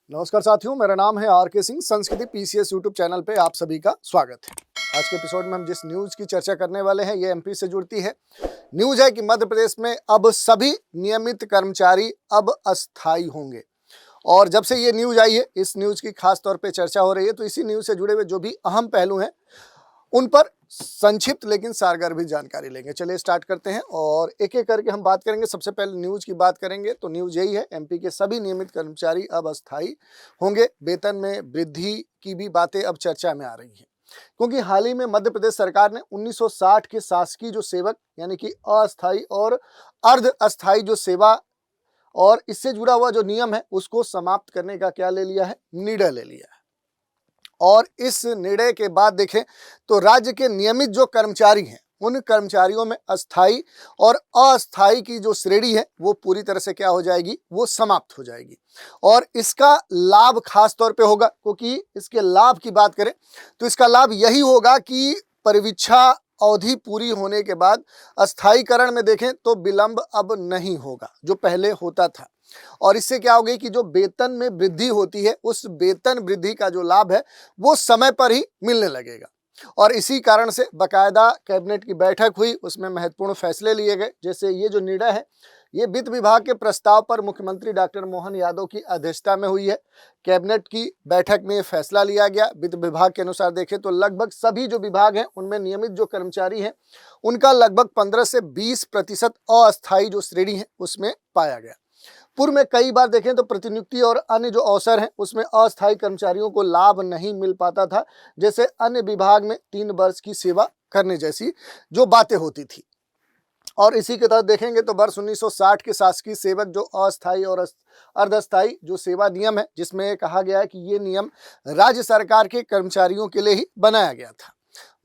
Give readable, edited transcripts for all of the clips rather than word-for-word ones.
नमस्कार साथियों, मेरा नाम है आर के सिंह। संस्कृति पीसीएस यूट्यूब चैनल पे आप सभी का स्वागत है। आज के एपिसोड में हम जिस न्यूज़ की चर्चा करने वाले हैं ये एमपी से जुड़ती है। न्यूज़ है कि मध्य प्रदेश में अब सभी नियमित कर्मचारी अब अस्थायी होंगे। और जब से ये न्यूज़ आई है, इस न्यूज़ की खास तौर पे चर्चा हो रही है। तो इसी न्यूज़ से जुड़े हुए जो भी अहम पहलू हैं उन पर संक्षिप्त लेकिन सारगर भी जानकारी लेंगे। चलिए स्टार्ट करते हैं और एक एक करके हम बात करेंगे। सबसे पहले न्यूज़ की बात करेंगे तो न्यूज़ यही है, एमपी के सभी नियमित कर्मचारी अब अस्थायी होंगे। वेतन में वृद्धि की भी बातें अब चर्चा में आ रही हैं, क्योंकि हाल ही में मध्य प्रदेश सरकार ने 1960 के शासकीय जो सेवक यानी कि अस्थायी और अर्ध अस्थायी जो सेवा और इससे जुड़ा हुआ जो नियम है उसको समाप्त करने का क्या ले लिया है, निर्णय ले लिया है। और इस निर्णय के बाद देखें तो राज्य के नियमित जो कर्मचारी हैं उन कर्मचारियों में अस्थायी और अस्थायी की जो श्रेणी है वो पूरी तरह से क्या हो जाएगी, वो समाप्त हो जाएगी। और इसका लाभ खास तौर पे होगा, क्योंकि इसके लाभ की बात करें तो इसका लाभ यही होगा कि परीक्षा अवधि पूरी होने के बाद अस्थायीकरण में देखें तो विलंब अब नहीं होगा जो पहले होता था। और इससे क्या होगी कि जो वेतन में वृद्धि होती है उस वेतन वृद्धि का जो लाभ है वो समय पर ही मिलने लगेगा। और इसी कारण से बकायदा कैबिनेट की बैठक हुई, उसमें महत्वपूर्ण फैसले लिए गए। जैसे ये जो निर्णय है ये वित्त विभाग के प्रस्ताव पर मुख्यमंत्री डॉक्टर मोहन यादव की अध्यक्षता में हुई है। कैबिनेट की बैठक में फैसला लिया गया। वित्त विभाग के अनुसार देखें तो लगभग सभी जो विभाग हैं उनमें नियमित जो कर्मचारी हैं उनका लगभग 15 से 20% अस्थायी जो श्रेणी है उसमें पाया गया। पूर्व में कई बार देखें तो प्रतिनियुक्ति और अन्य जो अवसर हैं उसमें अस्थायी कर्मचारियों को लाभ नहीं मिल पाता था, जैसे अन्य विभाग में 3 वर्ष की सेवा करने जैसी जो बातें होती थी। और इसी के तहत देखेंगे तो वर्ष 1960 के शासकीय सेवक जो अस्थायी और अर्धस्थायी जो सेवा नियम है, जिसमें कहा गया है कि ये नियम राज्य सरकार के कर्मचारियों के लिए ही बनाया गया था।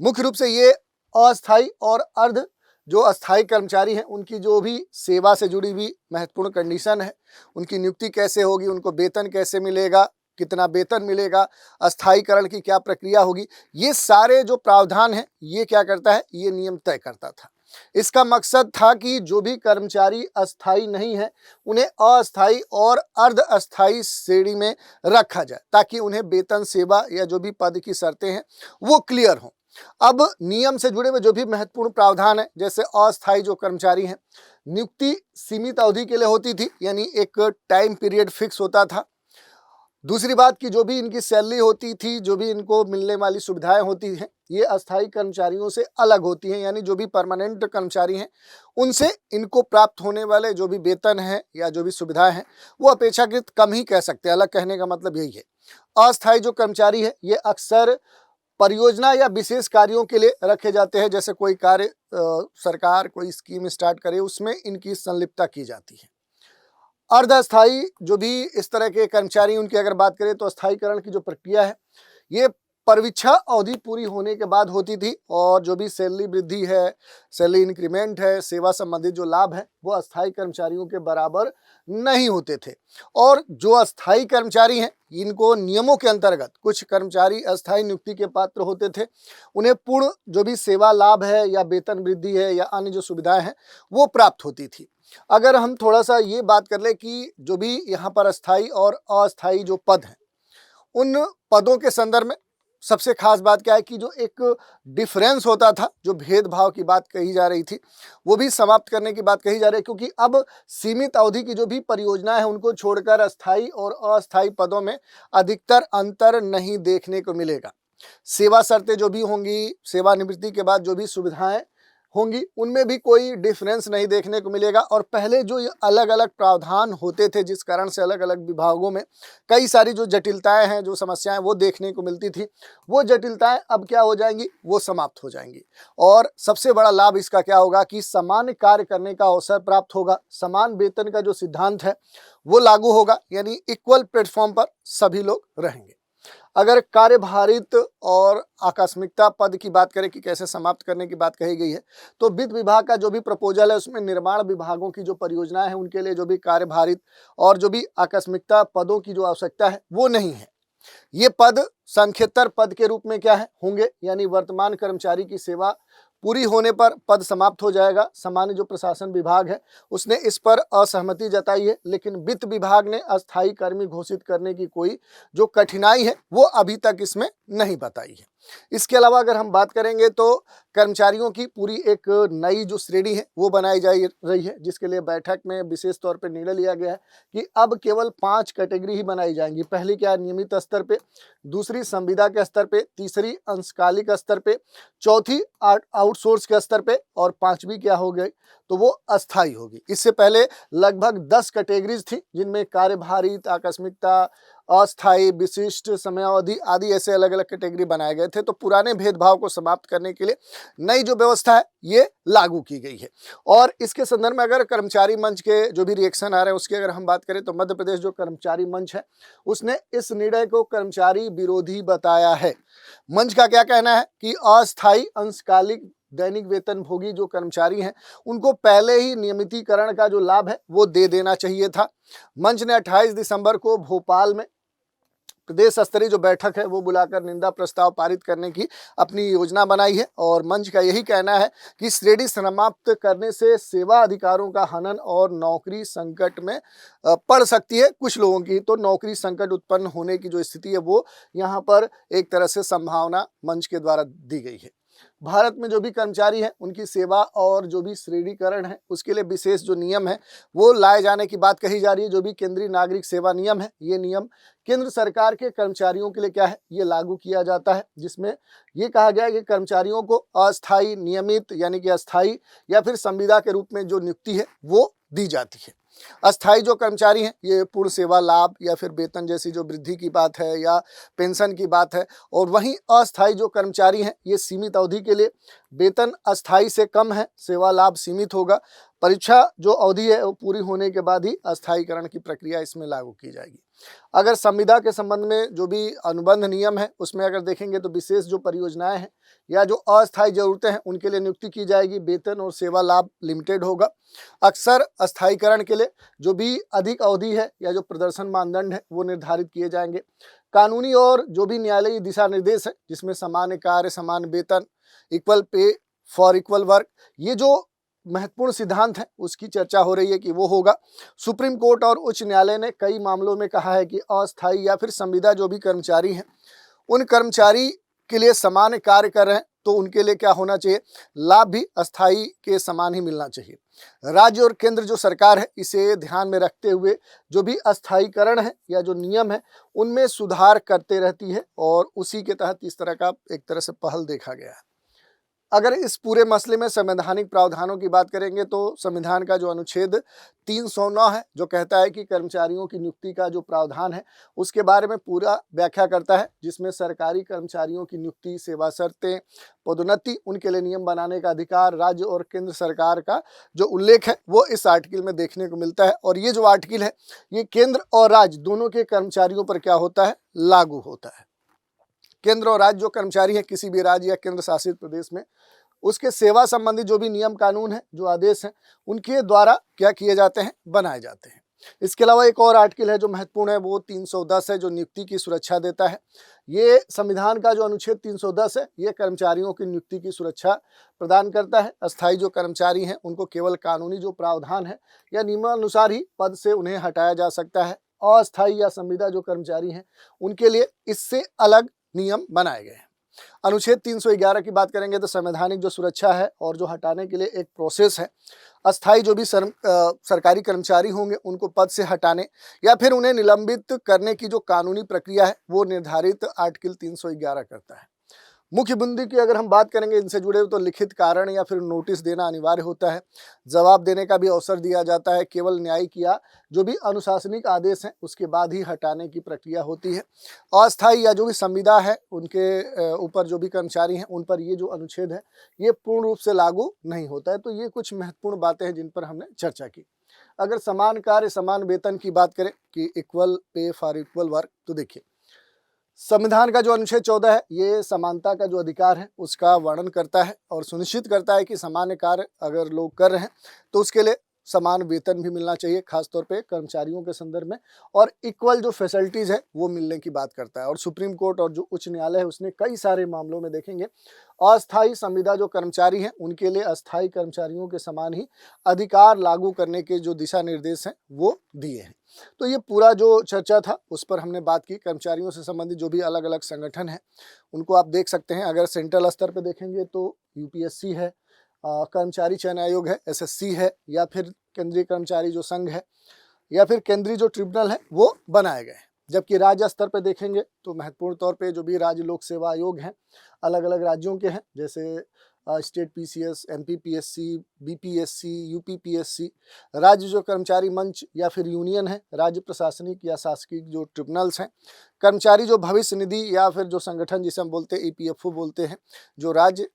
मुख्य रूप से ये अस्थायी और अर्ध जो अस्थायी कर्मचारी हैं उनकी जो भी सेवा से जुड़ी हुई महत्वपूर्ण कंडीशन है, उनकी नियुक्ति कैसे होगी, उनको वेतन कैसे मिलेगा, कितना वेतन मिलेगा, अस्थायीकरण की क्या प्रक्रिया होगी, ये सारे जो प्रावधान हैं ये क्या करता है, ये नियम तय करता था। इसका मकसद था कि जो भी कर्मचारी अस्थायी नहीं है उन्हें अस्थायी और अर्ध अस्थायी श्रेणी में रखा जाए, ताकि उन्हें वेतन, सेवा या जो भी पद की शर्तें हैं वो क्लियर हों। अब नियम से जुड़े हुए जो भी महत्वपूर्ण प्रावधान है, जैसे अस्थायी जो कर्मचारी हैं नियुक्ति सीमित अवधि के लिए होती थी, यानी एक टाइम पीरियड फिक्स होता था। दूसरी बात कि जो भी इनकी सैलरी होती थी, जो भी इनको मिलने वाली सुविधाएं होती हैं ये अस्थायी कर्मचारियों से अलग होती हैं, यानी जो भी परमानेंट कर्मचारी हैं उनसे इनको प्राप्त होने वाले जो भी वेतन है या जो भी सुविधाएं हैं वो अपेक्षाकृत कम ही कह सकते हैं। अलग कहने का मतलब यही है। अस्थायी जो कर्मचारी है ये अक्सर परियोजना या विशेष कार्यों के लिए रखे जाते हैं, जैसे कोई कार्य सरकार कोई स्कीम स्टार्ट करे उसमें इनकी संलिप्तता की जाती है। अर्ध अस्थायी जो भी इस तरह के कर्मचारी उनकी अगर बात करें तो अस्थायीकरण की जो प्रक्रिया है ये परीक्षा अवधि पूरी होने के बाद होती थी। और जो भी सैलरी वृद्धि है, सैलरी इंक्रीमेंट है, सेवा संबंधित जो लाभ है वो अस्थायी कर्मचारियों के बराबर नहीं होते थे। और जो अस्थायी कर्मचारी हैं इनको नियमों के अंतर्गत कुछ कर्मचारी अस्थायी नियुक्ति के पात्र होते थे, उन्हें पूर्ण जो भी सेवा लाभ है या वेतन वृद्धि है या अन्य जो सुविधाएं हैं वो प्राप्त होती थी। अगर हम थोड़ा सा ये बात कर ले कि जो भी यहाँ पर अस्थायी और अस्थायी जो पद हैं उन पदों के संदर्भ में सबसे खास बात क्या है कि जो एक डिफरेंस होता था, जो भेदभाव की बात कही जा रही थी वो भी समाप्त करने की बात कही जा रही है, क्योंकि अब सीमित अवधि की जो भी परियोजनाएं हैं उनको छोड़कर अस्थायी और अस्थायी पदों में अधिकतर अंतर नहीं देखने को मिलेगा। सेवा शर्तें जो भी होंगी, सेवानिवृत्ति के बाद जो भी सुविधाएं होंगी उनमें भी कोई डिफरेंस नहीं देखने को मिलेगा। और पहले जो ये अलग अलग प्रावधान होते थे जिस कारण से अलग अलग विभागों में कई सारी जो जटिलताएं हैं, जो समस्याएं वो देखने को मिलती थी, वो जटिलताएं अब क्या हो जाएंगी, वो समाप्त हो जाएंगी। और सबसे बड़ा लाभ इसका क्या होगा कि समान कार्य करने का अवसर प्राप्त होगा। समान वेतन का जो सिद्धांत है वो लागू होगा, यानी इक्वल प्लेटफॉर्म पर सभी लोग रहेंगे। अगर कार्यभारित और आकस्मिकता पद की बात करें कि कैसे समाप्त करने की बात कही गई है, तो वित्त विभाग का जो भी प्रपोजल है उसमें निर्माण विभागों की जो परियोजनाएं हैं उनके लिए जो भी कार्यभारित और जो भी आकस्मिकता पदों की जो आवश्यकता है वो नहीं है। ये पद संख्येतर पद के रूप में क्या है होंगे, यानी वर्तमान कर्मचारी की सेवा पूरी होने पर पद समाप्त हो जाएगा। सामान्य जो प्रशासन विभाग है उसने इस पर असहमति जताई है, लेकिन वित्त विभाग ने अस्थायी कर्मी घोषित करने की कोई जो कठिनाई है वो अभी तक इसमें नहीं बताई है। इसके अलावा अगर हम बात करेंगे तो कर्मचारियों की पूरी एक नई जो श्रेणी है वो बनाई जा रही है, जिसके लिए बैठक में विशेष तौर पर निर्णय लिया गया है कि अब केवल 5 कैटेगरी ही बनाई जाएंगी। पहली क्या, नियमित स्तर पे, दूसरी संविदा के स्तर पे, तीसरी अंशकालिक स्तर पे, चौथी आउटसोर्स के स्तर पे और पांचवी क्या हो गई तो वो अस्थाई होगी। इससे पहले लगभग 10 कैटेगरीज थी, जिनमें कार्यभारित, आकस्मिकता, अस्थायी, विशिष्ट, समयावधि आदि ऐसे अलग अलग कैटेगरी बनाए गए थे। तो पुराने भेदभाव को समाप्त करने के लिए नई जो व्यवस्था है ये लागू की गई है। और इसके संदर्भ में अगर कर्मचारी मंच के जो भी रिएक्शन आ रहे हैं उसकी अगर हम बात करें तो मध्य प्रदेश जो कर्मचारी मंच है उसने इस निर्णय को कर्मचारी विरोधी बताया है। मंच का क्या कहना है कि अस्थायी, अंशकालिक, दैनिक वेतन भोगी जो कर्मचारी हैं उनको पहले ही नियमितीकरण का जो लाभ है वो दे देना चाहिए था। मंच ने 28 दिसंबर को भोपाल में प्रदेश स्तरीय जो बैठक है वो बुलाकर निंदा प्रस्ताव पारित करने की अपनी योजना बनाई है। और मंच का यही कहना है कि श्रेणी समाप्त करने से सेवा अधिकारों का हनन और नौकरी संकट में पड़ सकती है कुछ लोगों की। तो नौकरी संकट उत्पन्न होने की जो स्थिति है वो यहाँ पर एक तरह से संभावना मंच के द्वारा दी गई है। भारत में जो भी कर्मचारी हैं उनकी सेवा और जो भी श्रेणीकरण है उसके लिए विशेष जो नियम है वो लाए जाने की बात कही जा रही है। जो भी केंद्रीय नागरिक सेवा नियम है, ये नियम केंद्र सरकार के कर्मचारियों के लिए क्या है ये लागू किया जाता है, जिसमें ये कहा गया है कि कर्मचारियों को अस्थायी, नियमित यानी कि अस्थायी या फिर संविदा के रूप में जो नियुक्ति है वो दी जाती है। अस्थायी जो कर्मचारी हैं ये पूर्ण सेवा लाभ या फिर वेतन जैसी जो वृद्धि की बात है या पेंशन की बात है, और वहीं अस्थायी जो कर्मचारी हैं ये सीमित अवधि के लिए, वेतन अस्थायी से कम है, सेवा लाभ सीमित होगा। परीक्षा जो अवधि है वो पूरी होने के बाद ही अस्थायीकरण की प्रक्रिया इसमें लागू की जाएगी। अगर संविदा के संबंध में जो भी अनुबंध नियम है उसमें अगर देखेंगे तो विशेष जो परियोजनाएं हैं या जो अस्थायी जरूरतें हैं उनके लिए नियुक्ति की जाएगी। वेतन और सेवा लाभ लिमिटेड होगा। अक्सर अस्थायीकरण के लिए जो भी अधिक अवधि है या जो प्रदर्शन मानदंड है वो निर्धारित किए जाएंगे। कानूनी और जो भी न्यायालयीय दिशा निर्देश है जिसमें समान कार्य समान वेतन, equal pay for equal work, ये जो महत्वपूर्ण सिद्धांत है उसकी चर्चा हो रही है कि वो होगा। सुप्रीम कोर्ट और उच्च न्यायालय ने कई मामलों में कहा है कि अस्थायी या फिर संविदा जो भी कर्मचारी हैं उन कर्मचारी के लिए समान कार्य कर रहे हैं तो उनके लिए क्या होना चाहिए, लाभ भी अस्थायी के समान ही मिलना चाहिए। राज्य और केंद्र जो सरकार है इसे ध्यान में रखते हुए जो भी अस्थायीकरण है या जो नियम है उनमें सुधार करते रहती है और उसी के तहत इस तरह का एक तरह से पहल देखा गया है। अगर इस पूरे मसले में संवैधानिक प्रावधानों की बात करेंगे तो संविधान का जो अनुच्छेद 309 है जो कहता है कि कर्मचारियों की नियुक्ति का जो प्रावधान है उसके बारे में पूरा व्याख्या करता है, जिसमें सरकारी कर्मचारियों की नियुक्ति, सेवा शर्तें, पदोन्नति, उनके लिए नियम बनाने का अधिकार राज्य और केंद्र सरकार का जो उल्लेख है वो इस आर्टिकल में देखने को मिलता है। और ये जो आर्टिकल है ये केंद्र और राज्य दोनों के कर्मचारियों पर क्या होता है, लागू होता है। केंद्र और राज्य जो कर्मचारी हैं किसी भी राज्य या केंद्र शासित प्रदेश में उसके सेवा संबंधी जो भी नियम कानून है, जो आदेश हैं, उनके द्वारा क्या किए जाते हैं, बनाए जाते हैं। इसके अलावा एक और आर्टिकल है जो महत्वपूर्ण है वो 310 है जो नियुक्ति की सुरक्षा देता है। ये संविधान का जो अनुच्छेद 310 है ये कर्मचारियों की नियुक्ति की सुरक्षा प्रदान करता है। अस्थायी जो कर्मचारी हैं उनको केवल कानूनी जो प्रावधान है या नियमानुसार ही पद से उन्हें हटाया जा सकता है। अस्थायी या संविदा जो कर्मचारी हैं उनके लिए इससे अलग नियम बनाए गए हैं। अनुच्छेद 311 की बात करेंगे तो संवैधानिक जो सुरक्षा है और जो हटाने के लिए एक प्रोसेस है। अस्थायी जो भी सरकारी कर्मचारी होंगे उनको पद से हटाने या फिर उन्हें निलंबित करने की जो कानूनी प्रक्रिया है वो निर्धारित आर्टिकल 311 करता है। मुख्य बिंदु की अगर हम बात करेंगे इनसे जुड़े हुए तो लिखित कारण या फिर नोटिस देना अनिवार्य होता है। जवाब देने का भी अवसर दिया जाता है। केवल न्यायिक या जो भी अनुशासनिक आदेश हैं उसके बाद ही हटाने की प्रक्रिया होती है। अस्थायी या जो भी संविदा है उनके ऊपर जो भी कर्मचारी हैं उन पर ये जो अनुच्छेद है ये पूर्ण रूप से लागू नहीं होता है। तो ये कुछ महत्वपूर्ण बातें हैं जिन पर हमने चर्चा की। अगर समान कार्य समान वेतन की बात करें कि equal pay for equal work, तो देखिए संविधान का जो अनुच्छेद 14 है ये समानता का जो अधिकार है उसका वर्णन करता है और सुनिश्चित करता है कि सामान्य कार्य अगर लोग कर रहे हैं तो उसके लिए समान वेतन भी मिलना चाहिए, खासतौर पे कर्मचारियों के संदर्भ में, और इक्वल जो फैसिलिटीज़ है वो मिलने की बात करता है। और सुप्रीम कोर्ट और जो उच्च न्यायालय है उसने कई सारे मामलों में देखेंगे अस्थायी संविदा जो कर्मचारी हैं उनके लिए अस्थायी कर्मचारियों के समान ही अधिकार लागू करने के जो दिशा निर्देश हैं वो दिए हैं। तो ये पूरा जो चर्चा था उस पर हमने बात की। कर्मचारियों से संबंधित जो भी अलग अलग संगठन हैं उनको आप देख सकते हैं। अगर सेंट्रल स्तर पर देखेंगे तो यूपीएससी है, कर्मचारी चयन आयोग है, एसएससी है, या फिर केंद्रीय कर्मचारी जो संघ है, या फिर केंद्रीय जो ट्रिब्यूनल है वो बनाए गए हैं। जबकि राज्य स्तर पर देखेंगे तो महत्वपूर्ण तौर पे जो भी राज्य लोक सेवा आयोग हैं अलग अलग राज्यों के हैं, जैसे state PCS, MP PSC, BPSC, UP PSC, राज्य जो कर्मचारी मंच या फिर यूनियन है, राज्य प्रशासनिक या शासकीय जो ट्रिब्यूनल्स हैं, कर्मचारी जो भविष्य निधि या फिर जो संगठन जिसे हम बोलते हैं ईपीएफओ बोलते हैं, जो राज्य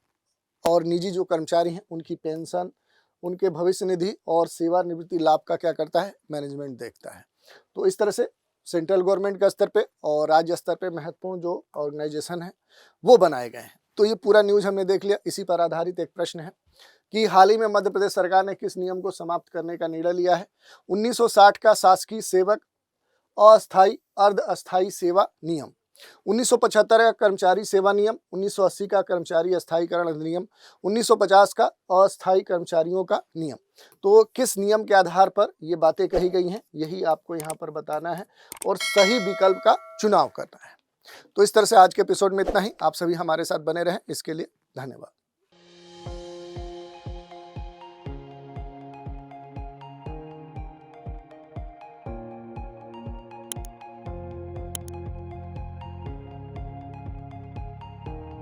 और निजी जो कर्मचारी हैं उनकी पेंशन, उनके भविष्य निधि और सेवानिवृत्ति लाभ का क्या करता है, मैनेजमेंट देखता है। तो इस तरह से सेंट्रल गवर्नमेंट का स्तर पे और राज्य स्तर पे महत्वपूर्ण जो ऑर्गेनाइजेशन है वो बनाए गए हैं। तो ये पूरा न्यूज़ हमने देख लिया। इसी पर आधारित एक प्रश्न है कि हाल ही में मध्य प्रदेश सरकार ने किस नियम को समाप्त करने का निर्णय लिया है? 1960 का शासकीय सेवक अस्थायी अर्ध अस्थायी सेवा नियम, 1975 का कर्मचारी सेवा नियम, 1980 का कर्मचारी अस्थायीकरण अधिनियम, 1950 का अस्थायी कर्मचारियों का नियम। तो किस नियम के आधार पर ये बातें कही गई हैं यही आपको यहाँ पर बताना है और सही विकल्प का चुनाव करना है। तो इस तरह से आज के एपिसोड में इतना ही। आप सभी हमारे साथ बने रहें, इसके लिए धन्यवाद।